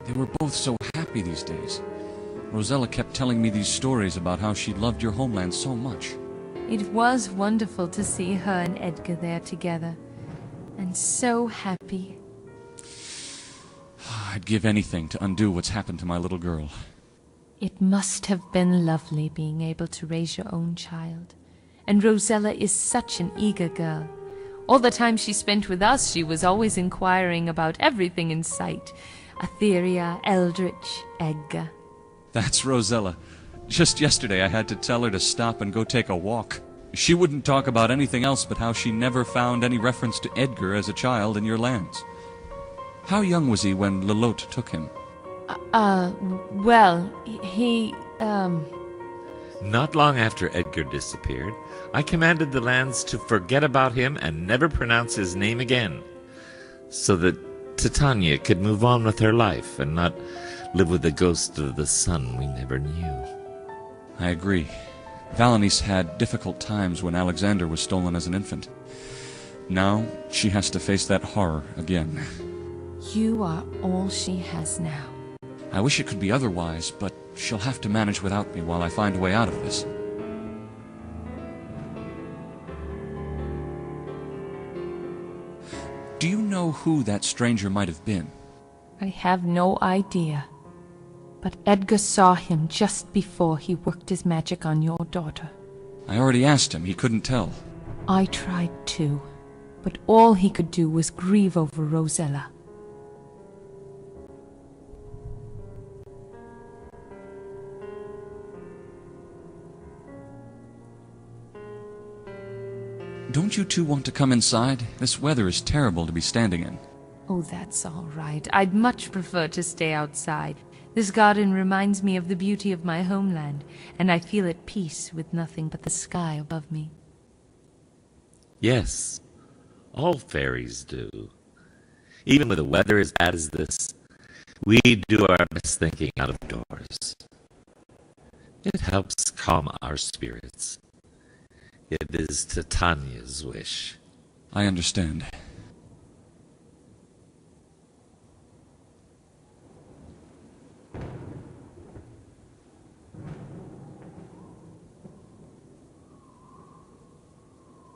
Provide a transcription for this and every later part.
They were both so happy these days. Rosella kept telling me these stories about how she loved your homeland so much. It was wonderful to see her and Edgar there together, and so happy. I'd give anything to undo what's happened to my little girl. It must have been lovely being able to raise your own child. And Rosella is such an eager girl. All the time she spent with us, she was always inquiring about everything in sight. Atheria, Eldritch, Edgar. That's Rosella. Just yesterday I had to tell her to stop and go take a walk. She wouldn't talk about anything else but how she never found any reference to Edgar as a child in your lands. How young was he when Lelote took him? Well, he. Not long after Edgar disappeared, I commanded the lands to forget about him and never pronounce his name again, so that Titania could move on with her life and not live with the ghost of the son we never knew. I agree. Valanice had difficult times when Alexander was stolen as an infant. Now she has to face that horror again. You are all she has now. I wish it could be otherwise, but she'll have to manage without me while I find a way out of this. Do you know who that stranger might have been? I have no idea. But Edgar saw him just before he worked his magic on your daughter. I already asked him. He couldn't tell. I tried too, but all he could do was grieve over Rosella. Don't you two want to come inside? This weather is terrible to be standing in. Oh, that's all right. I'd much prefer to stay outside. This garden reminds me of the beauty of my homeland, and I feel at peace with nothing but the sky above me. Yes, all fairies do. Even with the weather as bad as this, we do our best thinking out of doors. It helps calm our spirits. It is Titania's wish. I understand.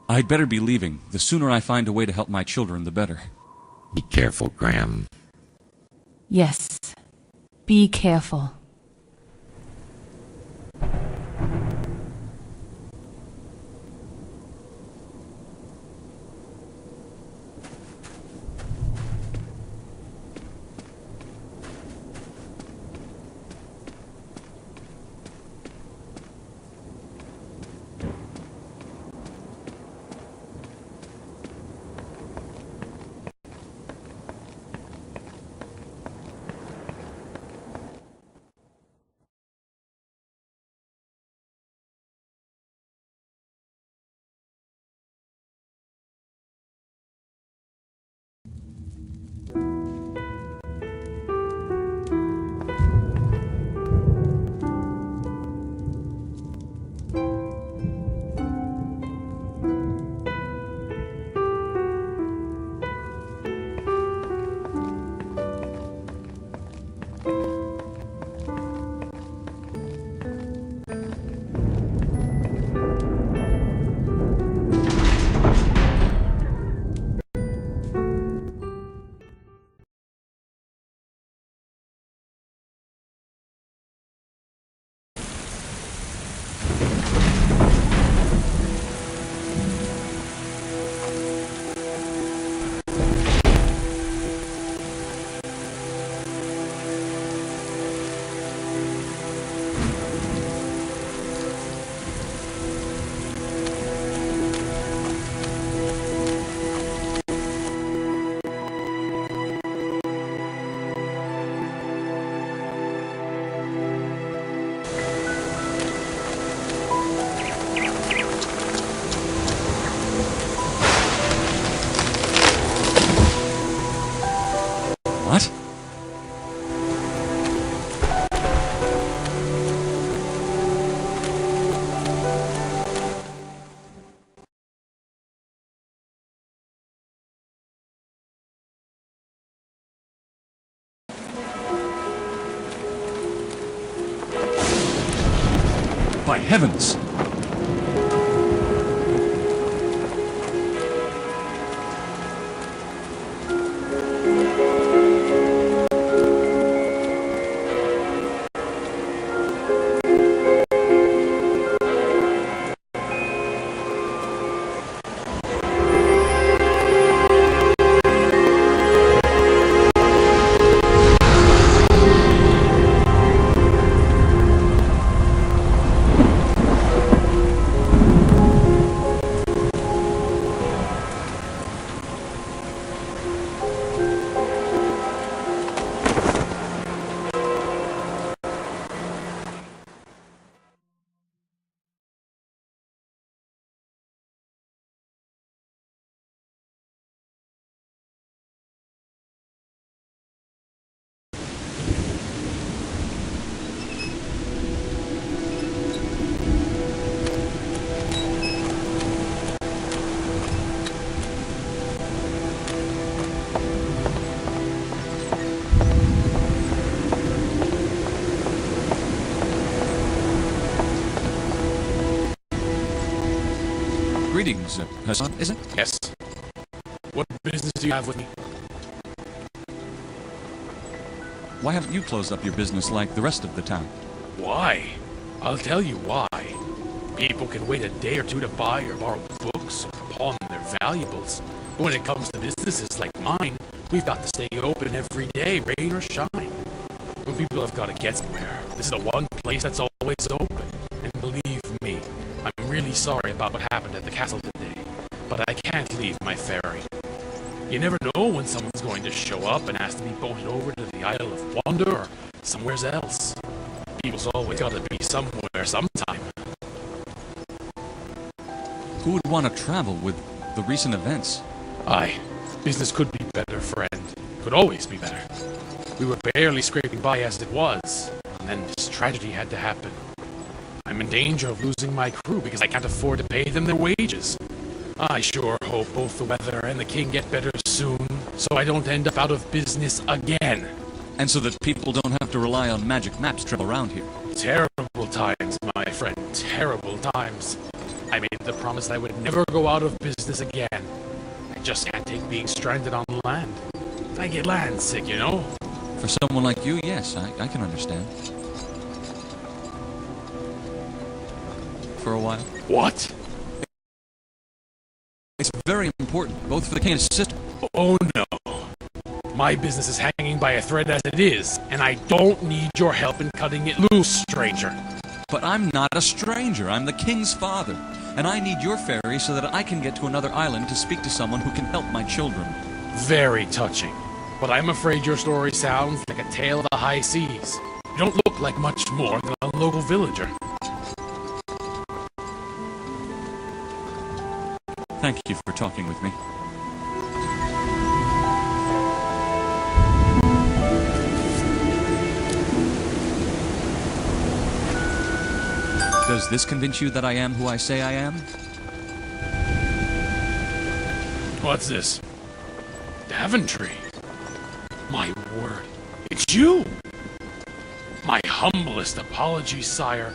I'd better be leaving. The sooner I find a way to help my children, the better. Be careful, Graham. Yes, be careful. By heavens! Greetings, Hassan, is it? Yes. What business do you have with me? Why haven't you closed up your business like the rest of the town? Why? I'll tell you why. People can wait a day or two to buy or borrow books or pawn their valuables. But when it comes to businesses like mine, we've got to stay open every day, rain or shine. When people have got to get somewhere, this is the one place that's always open. And believe me, I'm really sorry about what happened at the castle today, but I can't leave my ferry. You never know when someone's going to show up and ask to be boated over to the Isle of Wonder or somewhere else. People's always got to be somewhere sometime. Who would want to travel with the recent events? Aye, business could be better, friend. Could always be better. We were barely scraping by as it was, and then this tragedy had to happen. I'm in danger of losing my crew because I can't afford to pay them their wages. I sure hope both the weather and the king get better soon, so I don't end up out of business again. And so that people don't have to rely on magic maps to travel around here. Terrible times, my friend, terrible times. I made the promise that I would never go out of business again. I just can't take being stranded on land. I get land sick, you know? For someone like you, yes, I can understand. For a while. What? It's very important, both for the king and his sister. Oh no. My business is hanging by a thread as it is, and I don't need your help in cutting it loose, stranger. But I'm not a stranger. I'm the king's father. And I need your ferry so that I can get to another island to speak to someone who can help my children. Very touching. But I'm afraid your story sounds like a tale of the high seas. You don't look like much more than a local villager. Thank you for talking with me. Does this convince you that I am who I say I am? What's this? Daventry? My word, it's you! My humblest apologies, sire.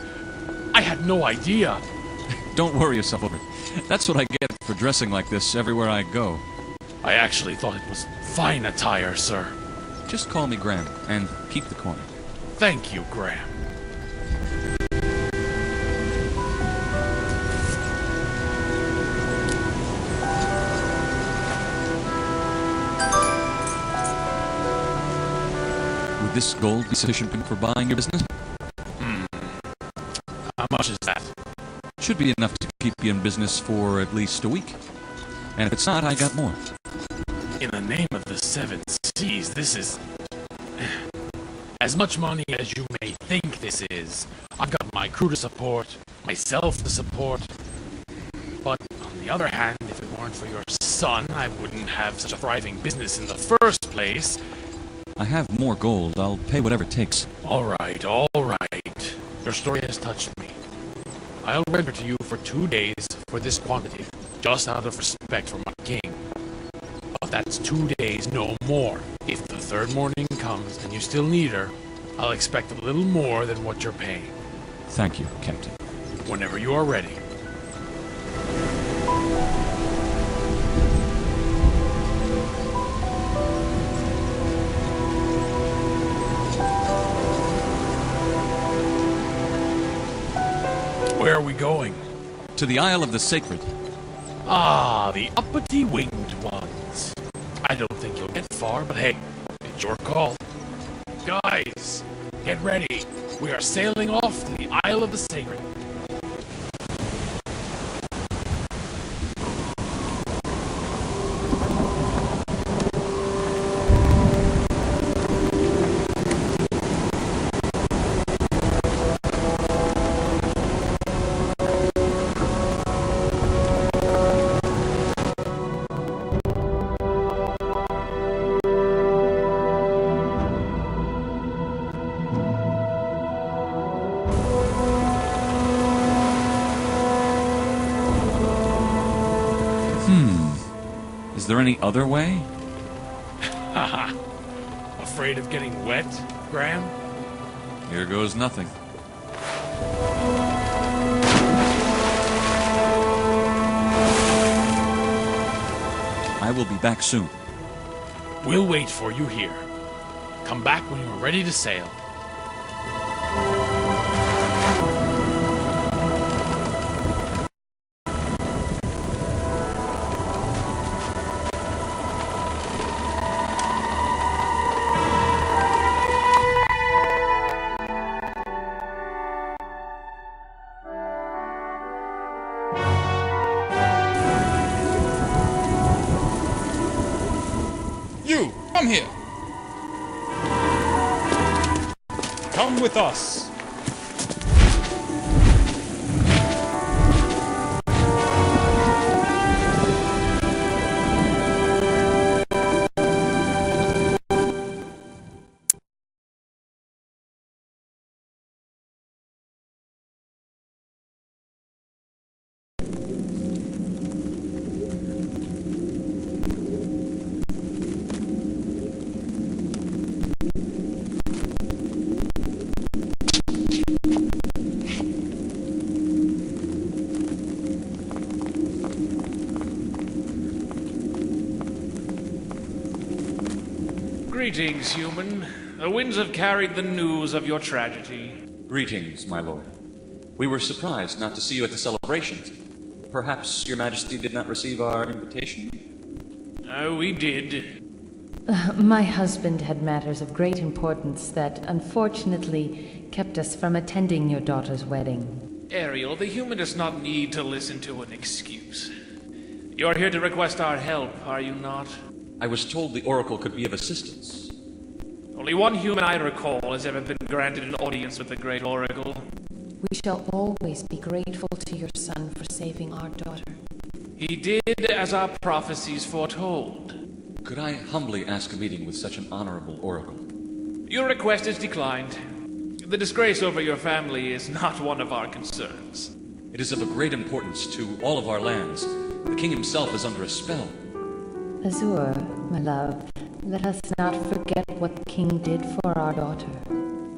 I had no idea. Don't worry yourself over it. That's what I get for dressing like this everywhere I go. I actually thought it was fine attire, sir. Just call me Graham, and keep the coin. Thank you, Graham. Would this gold be sufficient for buying your business? How much is that? Should be enough to keep you in business for at least a week. And if it's not, I got more. In the name of the seven seas, this is... as much money as you may think this is. I've got my crew to support, myself to support. But on the other hand, if it weren't for your son, I wouldn't have such a thriving business in the first place. I have more gold. I'll pay whatever it takes. All right, all right. Your story has touched me. I'll render to you for 2 days for this quantity, just out of respect for my king. But that's 2 days, no more. If the third morning comes and you still need her, I'll expect a little more than what you're paying. Thank you, Captain. Whenever you are ready. Where are we going? To the Isle of the Sacred. Ah, the uppity winged ones. I don't think you'll get far, but hey, it's your call. Guys, get ready. We are sailing off to the Isle of the Sacred. Is there any other way? Haha. Afraid of getting wet, Graham? Here goes nothing. I will be back soon. We'll wait for you here. Come back when you're ready to sail. You, come here. Come with us. Greetings, human. The winds have carried the news of your tragedy. Greetings, my lord. We were surprised not to see you at the celebrations. Perhaps your majesty did not receive our invitation? We did. My husband had matters of great importance that, unfortunately, kept us from attending your daughter's wedding. Ariel, the human does not need to listen to an excuse. You're here to request our help, are you not? I was told the Oracle could be of assistance. Only one human I recall has ever been granted an audience with the Great Oracle. We shall always be grateful to your son for saving our daughter. He did as our prophecies foretold. Could I humbly ask a meeting with such an honorable Oracle? Your request is declined. The disgrace over your family is not one of our concerns. It is of a great importance to all of our lands. The king himself is under a spell. Azure, my love, let us not forget what the king did for our daughter.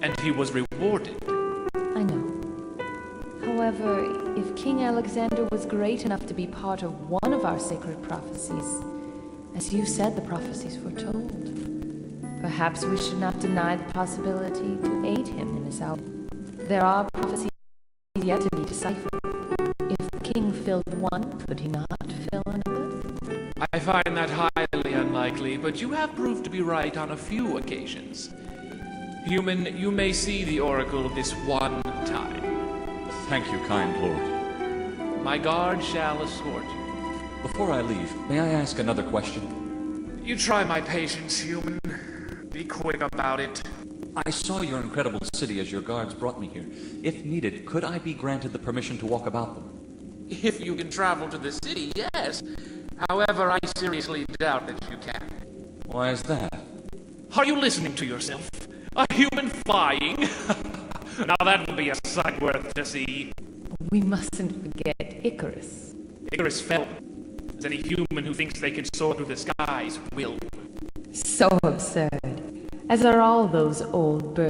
And he was rewarded. I know. However, if King Alexander was great enough to be part of one of our sacred prophecies, as you said the prophecies foretold, perhaps we should not deny the possibility to aid him in his hour. There are prophecies yet to be deciphered. If the king filled one, could he not fill another? I find that highly unlikely, but you have proved to be right on a few occasions. Human, you may see the Oracle this one time. Thank you, kind lord. My guard shall escort you. Before I leave, may I ask another question? You try my patience, human. Be quick about it. I saw your incredible city as your guards brought me here. If needed, could I be granted the permission to walk about them? If you can travel to the city, yes. However, I seriously doubt that you can. Why is that? Are you listening to yourself? A human flying? Now that would be a sight worth to see. We mustn't forget Icarus. Icarus fell, as any human who thinks they can soar through the skies will. So absurd, as are all those old birds.